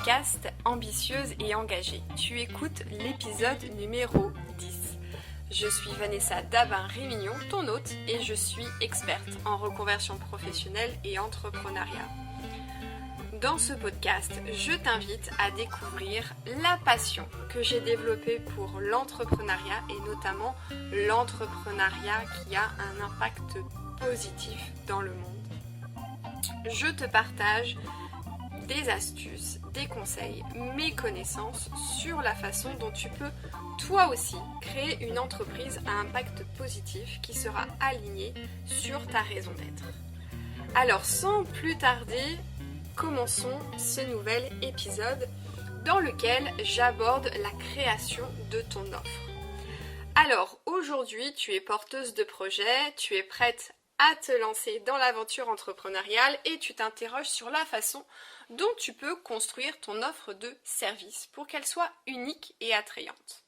podcast Ambitieuse et engagée. Tu écoutes l'épisode numéro 10. Je suis Vanessa Dabin-Rémignon, ton hôte, et je suis experte en reconversion professionnelle et entrepreneuriat. Dans ce podcast, je t'invite à découvrir la passion que j'ai développée pour l'entrepreneuriat et notamment l'entrepreneuriat qui a un impact positif dans le monde. Je te partage des astuces, des conseils, mes connaissances sur la façon dont tu peux toi aussi créer une entreprise à impact positif qui sera alignée sur ta raison d'être. Alors sans plus tarder, commençons ce nouvel épisode dans lequel j'aborde la création de ton offre. Alors aujourd'hui, tu es porteuse de projet, tu es prête à te lancer dans l'aventure entrepreneuriale et tu t'interroges sur la façon dont tu peux construire ton offre de service pour qu'elle soit unique et attrayante.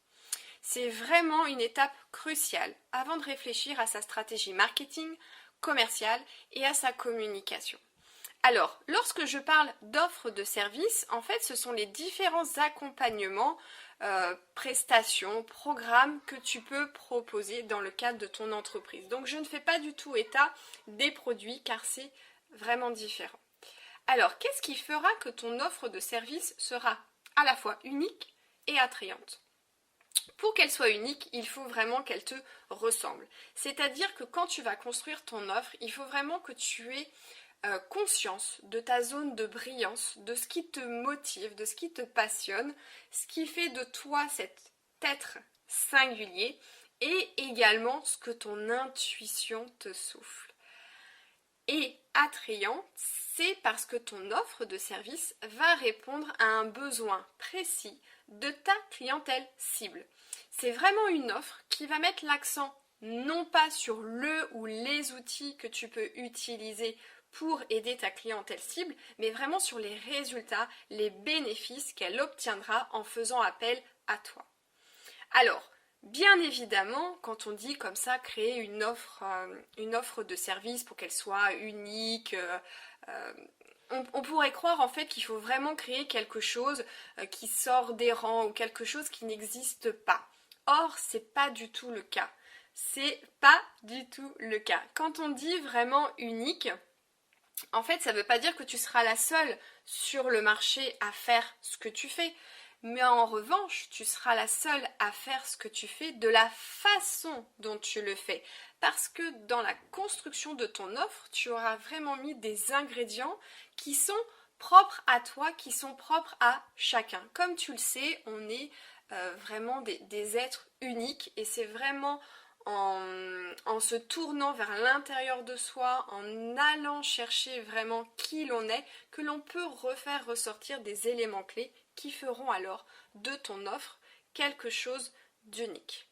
C'est vraiment une étape cruciale avant de réfléchir à sa stratégie marketing, commerciale et à sa communication. Alors, lorsque je parle d'offre de service, en fait, ce sont les différents accompagnements, prestations, programmes que tu peux proposer dans le cadre de ton entreprise. Donc, je ne fais pas du tout état des produits car c'est vraiment différent. Alors, qu'est-ce qui fera que ton offre de service sera à la fois unique et attrayante ? Pour qu'elle soit unique, il faut vraiment qu'elle te ressemble. C'est-à-dire que quand tu vas construire ton offre, il faut vraiment que tu aies conscience de ta zone de brillance, de ce qui te motive, de ce qui te passionne, ce qui fait de toi cet être singulier et également ce que ton intuition te souffle. Et attrayant, c'est parce que ton offre de service va répondre à un besoin précis de ta clientèle cible. C'est vraiment une offre qui va mettre l'accent non pas sur le ou les outils que tu peux utiliser pour aider ta clientèle cible, mais vraiment sur les résultats, les bénéfices qu'elle obtiendra en faisant appel à toi. Alors, bien évidemment, quand on dit comme ça, créer une offre de service pour qu'elle soit unique, on pourrait croire en fait qu'il faut vraiment créer quelque chose qui sort des rangs ou quelque chose qui n'existe pas. Or, c'est pas du tout le cas. C'est pas du tout le cas. Quand on dit vraiment unique, en fait, ça ne veut pas dire que tu seras la seule sur le marché à faire ce que tu fais. Mais en revanche, tu seras la seule à faire ce que tu fais de la façon dont tu le fais. Parce que dans la construction de ton offre, tu auras vraiment mis des ingrédients qui sont propres à toi, qui sont propres à chacun. Comme tu le sais, on est vraiment des êtres uniques et c'est vraiment en se tournant vers l'intérieur de soi, en allant chercher vraiment qui l'on est, que l'on peut refaire ressortir des éléments clés qui feront alors de ton offre quelque chose d'unique.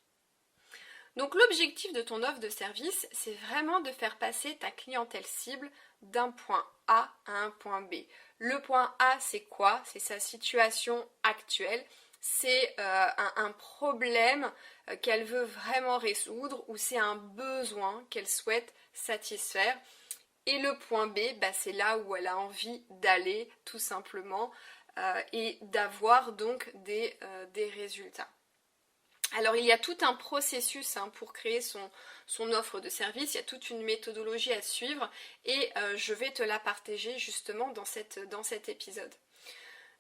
Donc l'objectif de ton offre de service, c'est vraiment de faire passer ta clientèle cible d'un point A à un point B. Le point A, c'est quoi ? C'est sa situation actuelle. C'est un problème qu'elle veut vraiment résoudre ou c'est un besoin qu'elle souhaite satisfaire. Et le point B, c'est là où elle a envie d'aller tout simplement et d'avoir donc des résultats. Alors il y a tout un processus pour créer son offre de service, il y a toute une méthodologie à suivre et je vais te la partager justement dans cet épisode.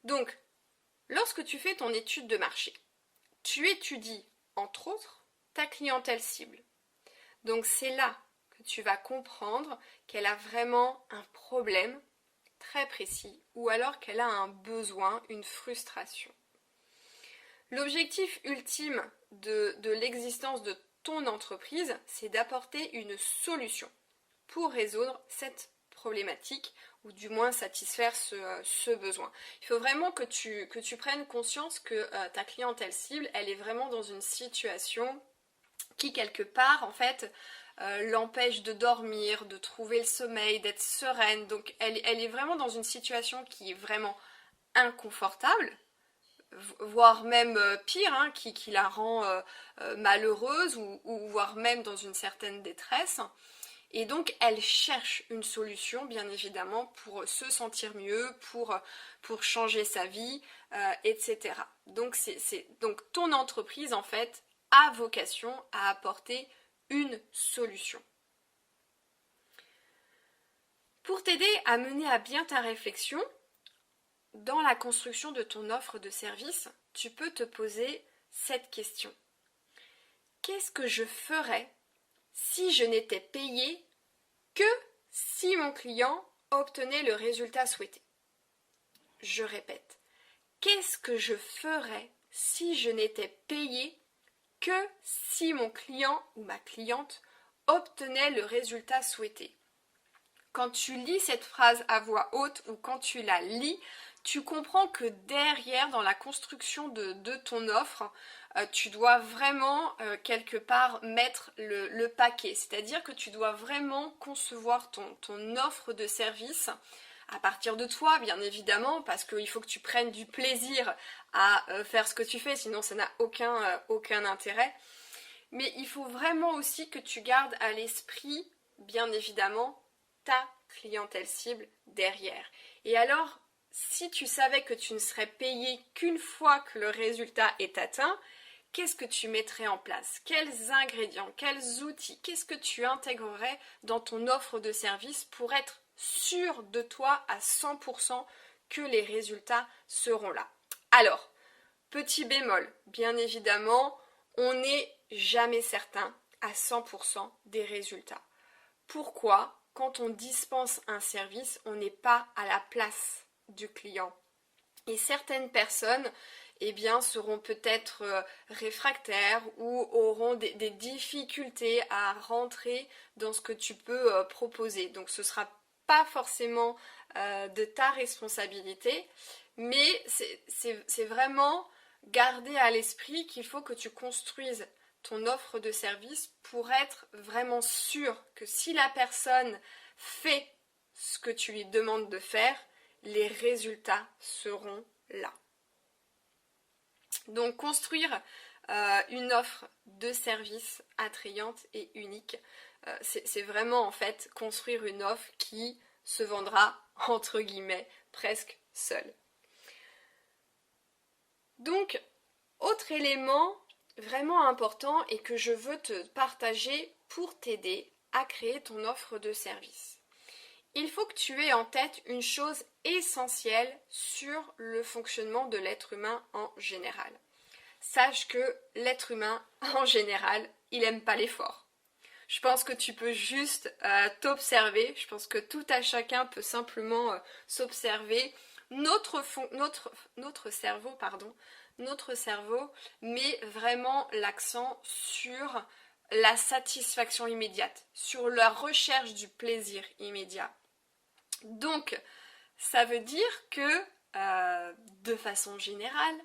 Donc, lorsque tu fais ton étude de marché, tu étudies, entre autres, ta clientèle cible. Donc c'est là que tu vas comprendre qu'elle a vraiment un problème très précis ou alors qu'elle a un besoin, une frustration. L'objectif ultime de l'existence de ton entreprise, c'est d'apporter une solution pour résoudre cette problématique ou du moins satisfaire ce besoin. Il faut vraiment que tu prennes conscience que ta clientèle cible, elle est vraiment dans une situation qui quelque part en fait l'empêche de dormir, de trouver le sommeil, d'être sereine. Donc elle est vraiment dans une situation qui est vraiment inconfortable, voire même pire, qui la rend malheureuse ou voire même dans une certaine détresse. Et donc elle cherche une solution, bien évidemment, pour se sentir mieux, pour changer sa vie, etc. Donc, donc ton entreprise, en fait, a vocation à apporter une solution. Pour t'aider à mener à bien ta réflexion, dans la construction de ton offre de service, tu peux te poser cette question. Qu'est-ce que je ferais si je n'étais payé que si mon client obtenait le résultat souhaité? Je répète, qu'est-ce que je ferais si je n'étais payé que si mon client ou ma cliente obtenait le résultat souhaité? Quand tu lis cette phrase à voix haute ou quand tu la lis, tu comprends que derrière, dans la construction de ton offre, tu dois vraiment quelque part mettre le paquet. C'est-à-dire que tu dois vraiment concevoir ton offre de service à partir de toi, bien évidemment, parce qu'il faut que tu prennes du plaisir à faire ce que tu fais, sinon ça n'a aucun intérêt. Mais il faut vraiment aussi que tu gardes à l'esprit, bien évidemment, ta clientèle cible derrière. Et alors, si tu savais que tu ne serais payé qu'une fois que le résultat est atteint, qu'est-ce que tu mettrais en place? Quels ingrédients, quels outils, qu'est-ce que tu intégrerais dans ton offre de service pour être sûr de toi à 100% que les résultats seront là? Alors, petit bémol, bien évidemment, on n'est jamais certain à 100% des résultats. Pourquoi? Quand on dispense un service, on n'est pas à la place du client. Et certaines personnes, eh bien, seront peut-être réfractaires ou auront des difficultés à rentrer dans ce que tu peux proposer. Donc ce ne sera pas forcément de ta responsabilité, mais c'est vraiment garder à l'esprit qu'il faut que tu construises ton offre de service pour être vraiment sûr que si la personne fait ce que tu lui demandes de faire, les résultats seront là. Donc construire une offre de service attrayante et unique, c'est vraiment en fait construire une offre qui se vendra entre guillemets presque seule. Donc, autre élément vraiment important et que je veux te partager pour t'aider à créer ton offre de service. Il faut que tu aies en tête une chose essentielle sur le fonctionnement de l'être humain en général. Sache que l'être humain en général, il n'aime pas l'effort. Je pense que tu peux juste t'observer, je pense que tout à chacun peut simplement s'observer. Notre cerveau met vraiment l'accent sur la satisfaction immédiate, sur la recherche du plaisir immédiat. Donc, ça veut dire que, de façon générale,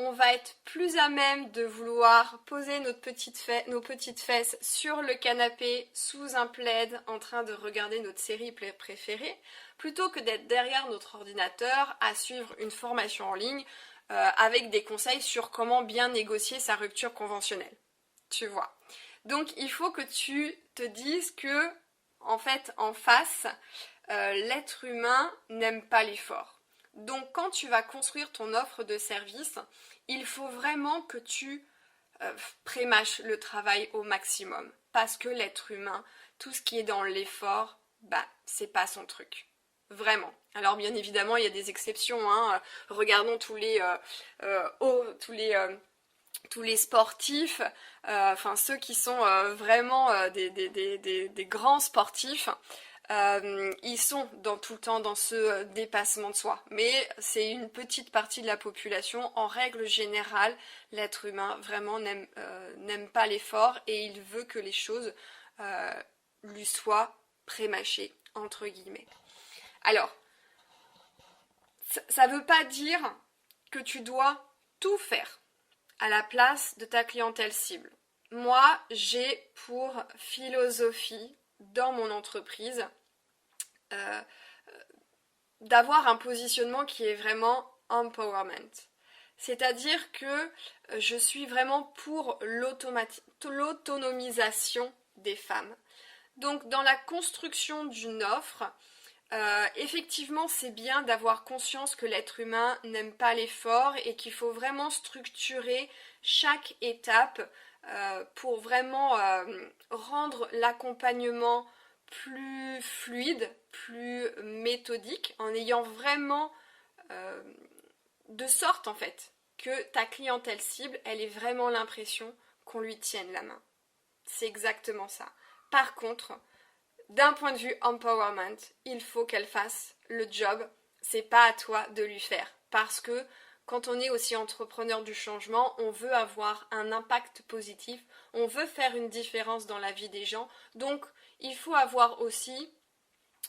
on va être plus à même de vouloir poser nos petites fesses sur le canapé sous un plaid en train de regarder notre série préférée, plutôt que d'être derrière notre ordinateur à suivre une formation en ligne avec des conseils sur comment bien négocier sa rupture conventionnelle. Tu vois. Donc il faut que tu te dises que, en fait, en face, l'être humain n'aime pas l'effort. Donc quand tu vas construire ton offre de service, il faut vraiment que tu prémâches le travail au maximum. Parce que l'être humain, tout ce qui est dans l'effort, c'est pas son truc. Vraiment. Alors bien évidemment, il y a des exceptions. Regardons tous les sportifs, ceux qui sont vraiment des grands sportifs. Ils sont tout le temps dans ce dépassement de soi. Mais c'est une petite partie de la population. En règle générale, l'être humain vraiment n'aime pas l'effort et il veut que les choses lui soient prémâchées, entre guillemets. Alors, ça ne veut pas dire que tu dois tout faire à la place de ta clientèle cible. Moi, j'ai pour philosophie dans mon entreprise d'avoir un positionnement qui est vraiment empowerment. C'est-à-dire que je suis vraiment pour l'autonomisation des femmes. Donc dans la construction d'une offre, effectivement c'est bien d'avoir conscience que l'être humain n'aime pas l'effort et qu'il faut vraiment structurer chaque étape pour vraiment rendre l'accompagnement plus fluide, plus méthodique, en ayant vraiment de sorte en fait que ta clientèle cible, elle ait vraiment l'impression qu'on lui tienne la main. C'est exactement ça. Par contre, d'un point de vue empowerment, il faut qu'elle fasse le job. C'est pas à toi de lui faire. Parce que quand on est aussi entrepreneur du changement, on veut avoir un impact positif, on veut faire une différence dans la vie des gens. Donc, il faut avoir aussi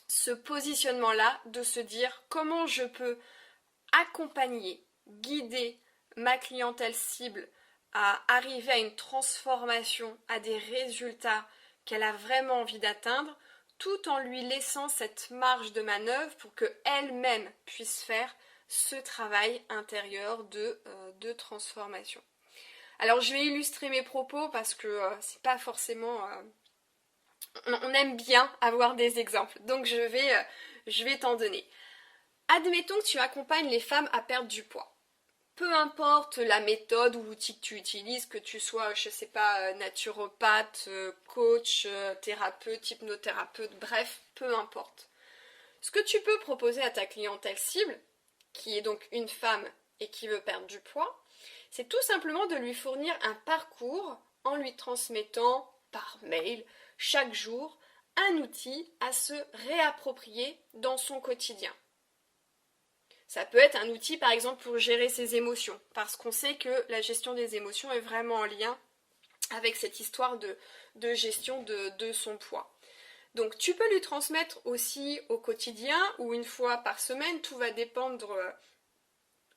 ce positionnement-là de se dire comment je peux accompagner, guider ma clientèle cible à arriver à une transformation, à des résultats qu'elle a vraiment envie d'atteindre, tout en lui laissant cette marge de manœuvre pour qu'elle-même puisse faire ce travail intérieur de transformation. Alors je vais illustrer mes propos parce que c'est pas forcément... on aime bien avoir des exemples, donc je vais t'en donner. Admettons que tu accompagnes les femmes à perdre du poids. Peu importe la méthode ou l'outil que tu utilises, que tu sois, je sais pas, naturopathe, coach, thérapeute, hypnothérapeute, bref, peu importe. Ce que tu peux proposer à ta clientèle cible, qui est donc une femme et qui veut perdre du poids, c'est tout simplement de lui fournir un parcours en lui transmettant par mail chaque jour un outil à se réapproprier dans son quotidien. Ça peut être un outil par exemple pour gérer ses émotions, parce qu'on sait que la gestion des émotions est vraiment en lien avec cette histoire de gestion de son poids. Donc tu peux lui transmettre aussi au quotidien ou une fois par semaine, tout va dépendre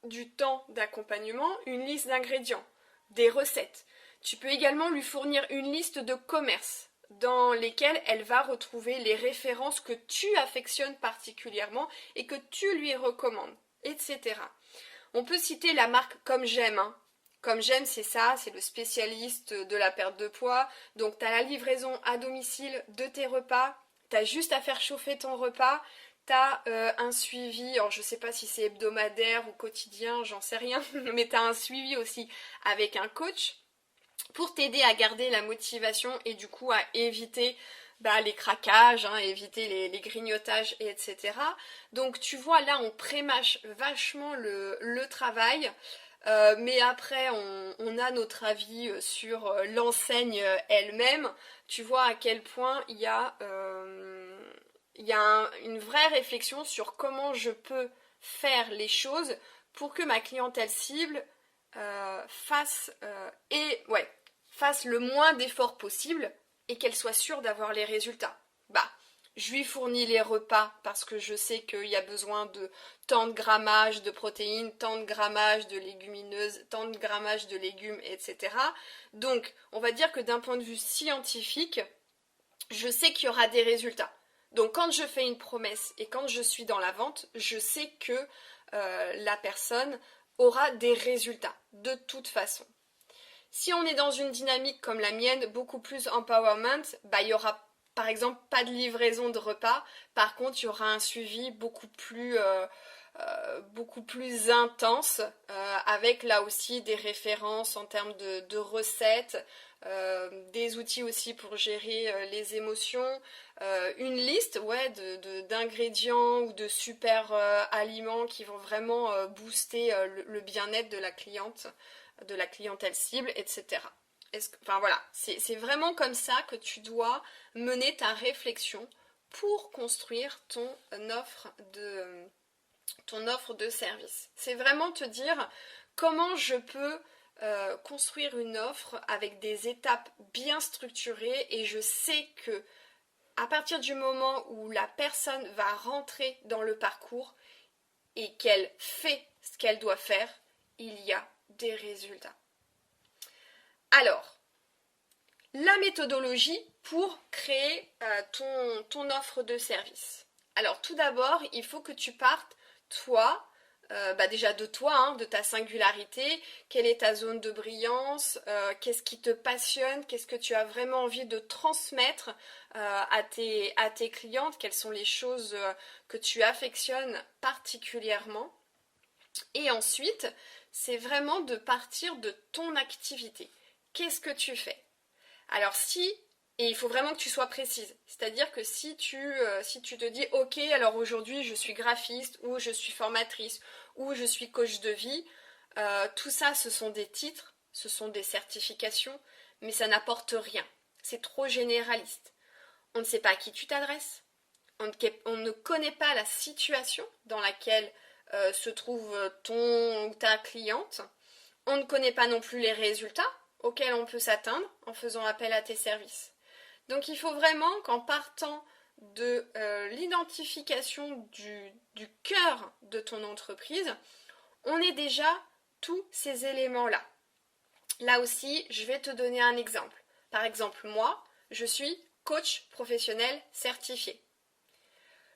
du temps d'accompagnement, une liste d'ingrédients, des recettes. Tu peux également lui fournir une liste de commerces dans lesquels elle va retrouver les références que tu affectionnes particulièrement et que tu lui recommandes, etc. On peut citer la marque Comme J'aime. Comme J'aime, c'est ça, c'est le spécialiste de la perte de poids. Donc tu as la livraison à domicile de tes repas, tu as juste à faire chauffer ton repas, tu as un suivi, alors je sais pas si c'est hebdomadaire ou quotidien, j'en sais rien, mais tu as un suivi aussi avec un coach pour t'aider à garder la motivation et du coup à éviter les craquages, éviter les grignotages, etc. Donc tu vois, là on prémâche vachement le travail, mais après on a notre avis sur l'enseigne elle-même. Tu vois à quel point il y a une vraie réflexion sur comment je peux faire les choses pour que ma clientèle cible fasse le moins d'efforts possible et qu'elle soit sûre d'avoir les résultats. Je lui fournis les repas parce que je sais qu'il y a besoin de tant de grammage de protéines, tant de grammage de légumineuses, tant de grammage de légumes, etc. Donc, on va dire que d'un point de vue scientifique, je sais qu'il y aura des résultats. Donc, quand je fais une promesse et quand je suis dans la vente, je sais que la personne aura des résultats, de toute façon. Si on est dans une dynamique comme la mienne, beaucoup plus empowerment, il y aura par exemple pas de livraison de repas. Par contre, il y aura un suivi beaucoup plus intense, avec là aussi des références en termes de recettes, des outils aussi pour gérer les émotions, une liste d'ingrédients ou de super aliments qui vont vraiment booster le bien-être de la cliente, de la clientèle cible, etc. C'est vraiment comme ça que tu dois mener ta réflexion pour construire ton offre de service. C'est vraiment te dire comment je peux construire une offre avec des étapes bien structurées et je sais que à partir du moment où la personne va rentrer dans le parcours et qu'elle fait ce qu'elle doit faire, il y a des résultats. Alors, la méthodologie pour créer ton offre de service. Alors tout d'abord, il faut que tu partes, toi, déjà de toi, hein, de ta singularité, quelle est ta zone de brillance, qu'est-ce qui te passionne, qu'est-ce que tu as vraiment envie de transmettre à tes clientes, quelles sont les choses que tu affectionnes particulièrement. Et ensuite, c'est vraiment de partir de ton activité. Qu'est-ce que tu fais? Alors et il faut vraiment que tu sois précise. C'est-à-dire que si tu te dis, ok, alors aujourd'hui je suis graphiste, ou je suis formatrice, ou je suis coach de vie, tout ça ce sont des titres, ce sont des certifications, mais ça n'apporte rien. C'est trop généraliste. On ne sait pas à qui tu t'adresses, on ne connaît pas la situation dans laquelle se trouve ton ou ta cliente, on ne connaît pas non plus les résultats auxquels on peut s'atteindre en faisant appel à tes services. Donc il faut vraiment qu'en partant de l'identification du cœur de ton entreprise, on ait déjà tous ces éléments-là. Là aussi, je vais te donner un exemple. Par exemple, moi, je suis coach professionnel certifié.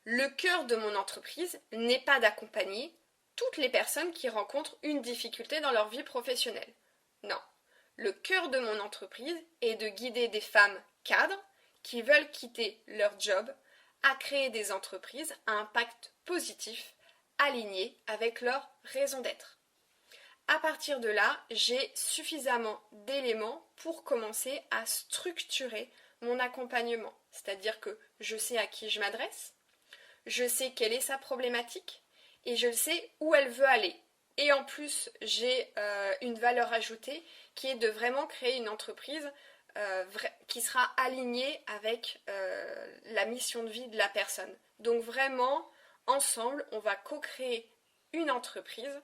Le cœur de mon entreprise n'est pas d'accompagner toutes les personnes qui rencontrent une difficulté dans leur vie professionnelle. Non. Le cœur de mon entreprise est de guider des femmes cadres qui veulent quitter leur job à créer des entreprises à impact positif alignées avec leur raison d'être. À partir de là, j'ai suffisamment d'éléments pour commencer à structurer mon accompagnement. C'est-à-dire que je sais à qui je m'adresse, je sais quelle est sa problématique et je sais où elle veut aller. Et en plus, j'ai une valeur ajoutée qui est de vraiment créer une entreprise qui sera alignée avec la mission de vie de la personne. Donc vraiment, ensemble, on va co-créer une entreprise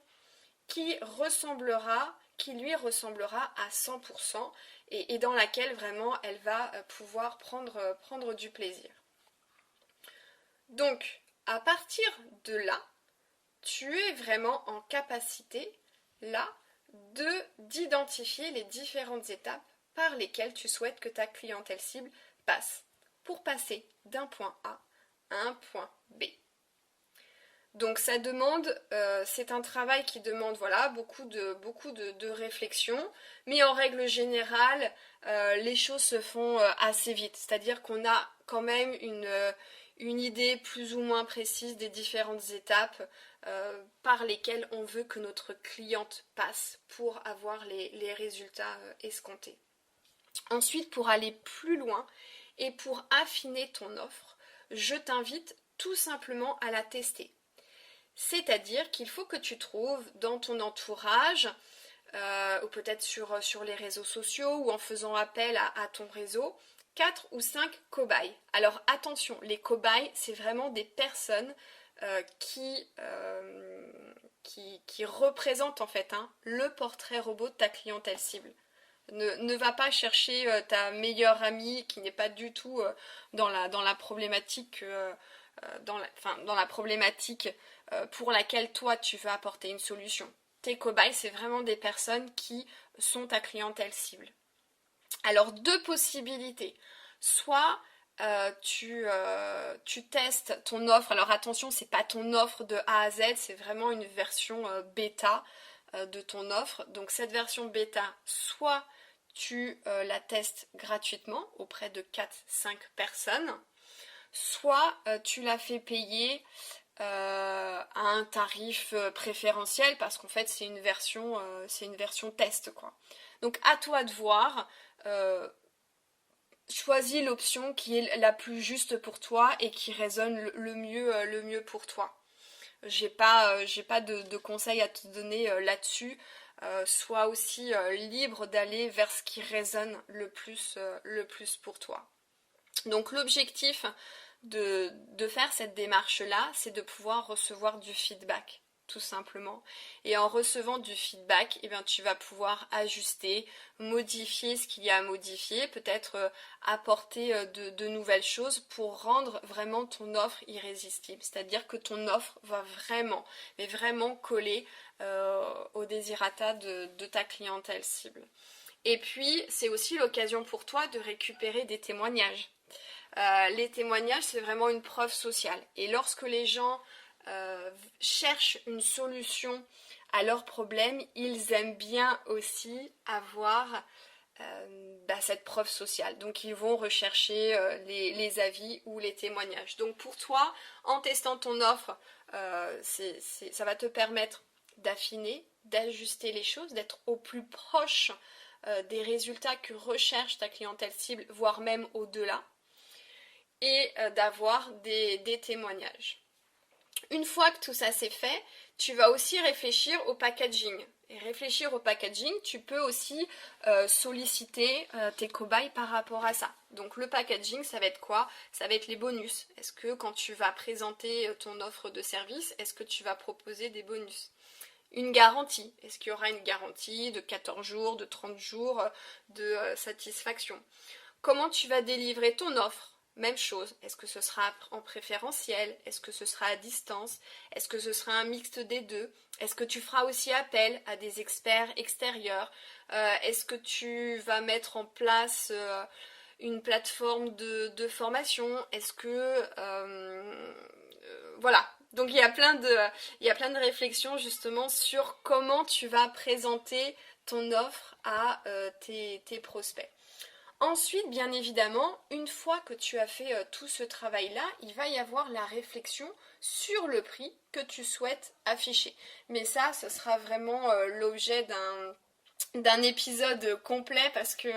qui lui ressemblera à 100% et dans laquelle vraiment elle va pouvoir prendre du plaisir. Donc, à partir de là, tu es vraiment en capacité, là, d'identifier les différentes étapes par lesquelles tu souhaites que ta clientèle cible passe, pour passer d'un point A à un point B. Donc ça demande, c'est un travail qui demande voilà, beaucoup de réflexion, mais en règle générale, les choses se font assez vite. C'est-à-dire qu'on a quand même une idée plus ou moins précise des différentes étapes par lesquelles on veut que notre cliente passe pour avoir les résultats escomptés. Ensuite, pour aller plus loin et pour affiner ton offre, je t'invite tout simplement à la tester. C'est-à-dire qu'il faut que tu trouves dans ton entourage, ou peut-être sur les réseaux sociaux ou en faisant appel à ton réseau, 4 ou 5 cobayes. Alors attention, les cobayes, c'est vraiment des personnes qui représentent en fait le portrait robot de ta clientèle cible. Ne va pas chercher ta meilleure amie qui n'est pas du tout dans la problématique pour laquelle toi tu veux apporter une solution. Tes cobayes, c'est vraiment des personnes qui sont ta clientèle cible. Alors, deux possibilités. Soit tu testes ton offre. Alors attention, c'est pas ton offre de A à Z, c'est vraiment une version bêta de ton offre. Donc cette version bêta, soit tu la testes gratuitement auprès de 4-5 personnes, soit tu la fais payer à un tarif préférentiel parce qu'en fait c'est une version test quoi. Donc à toi de voir, choisis l'option qui est la plus juste pour toi et qui résonne le mieux pour toi. J'ai pas de conseils à te donner là-dessus. Sois aussi libre d'aller vers ce qui résonne le plus pour toi. Donc l'objectif de faire cette démarche-là, c'est de pouvoir recevoir du feedback, tout simplement. Et en recevant du feedback, eh bien, tu vas pouvoir ajuster, modifier ce qu'il y a à modifier, peut-être apporter de nouvelles choses pour rendre vraiment ton offre irrésistible. C'est-à-dire que ton offre va vraiment coller au désirata de ta clientèle cible. Et puis, c'est aussi l'occasion pour toi de récupérer des témoignages. Les témoignages, c'est vraiment une preuve sociale. Et lorsque les gens cherchent une solution à leurs problèmes, ils aiment bien aussi avoir cette preuve sociale. Donc ils vont rechercher les avis ou les témoignages. Donc pour toi, en testant ton offre, ça va te permettre d'affiner, d'ajuster les choses, d'être au plus proche des résultats que recherche ta clientèle cible, voire même au-delà, et d'avoir des témoignages. Une fois que tout ça c'est fait, tu vas aussi réfléchir au packaging. Et réfléchir au packaging, tu peux aussi solliciter tes cobayes par rapport à ça. Donc le packaging, ça va être quoi? Ça va être les bonus. Est-ce que quand tu vas présenter ton offre de service, est-ce que tu vas proposer des bonus? Une garantie. Est-ce qu'il y aura une garantie de 14 jours, de 30 jours de satisfaction? Comment tu vas délivrer ton offre? Même chose, est-ce que ce sera en préférentiel? Est-ce que ce sera à distance? Est-ce que ce sera un mixte des deux? Est-ce que tu feras aussi appel à des experts extérieurs? Est-ce que tu vas mettre en place une plateforme de formation? Est-ce que... voilà. Donc il y a plein de réflexions justement sur comment tu vas présenter ton offre à tes prospects. Ensuite, bien évidemment, une fois que tu as fait tout ce travail-là, il va y avoir la réflexion sur le prix que tu souhaites afficher. Mais ça, ce sera vraiment l'objet d'un épisode complet parce que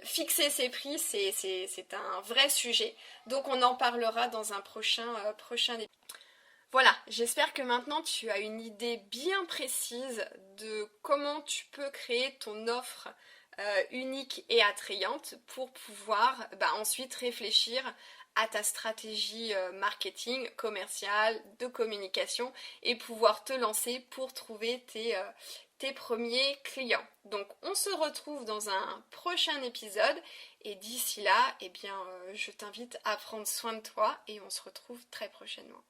fixer ses prix, c'est un vrai sujet. Donc on en parlera dans un prochain épisode. Voilà, j'espère que maintenant tu as une idée bien précise de comment tu peux créer ton offre unique et attrayante pour pouvoir ensuite réfléchir à ta stratégie marketing, commerciale, de communication et pouvoir te lancer pour trouver tes premiers clients. Donc on se retrouve dans un prochain épisode et d'ici là, je t'invite à prendre soin de toi et on se retrouve très prochainement.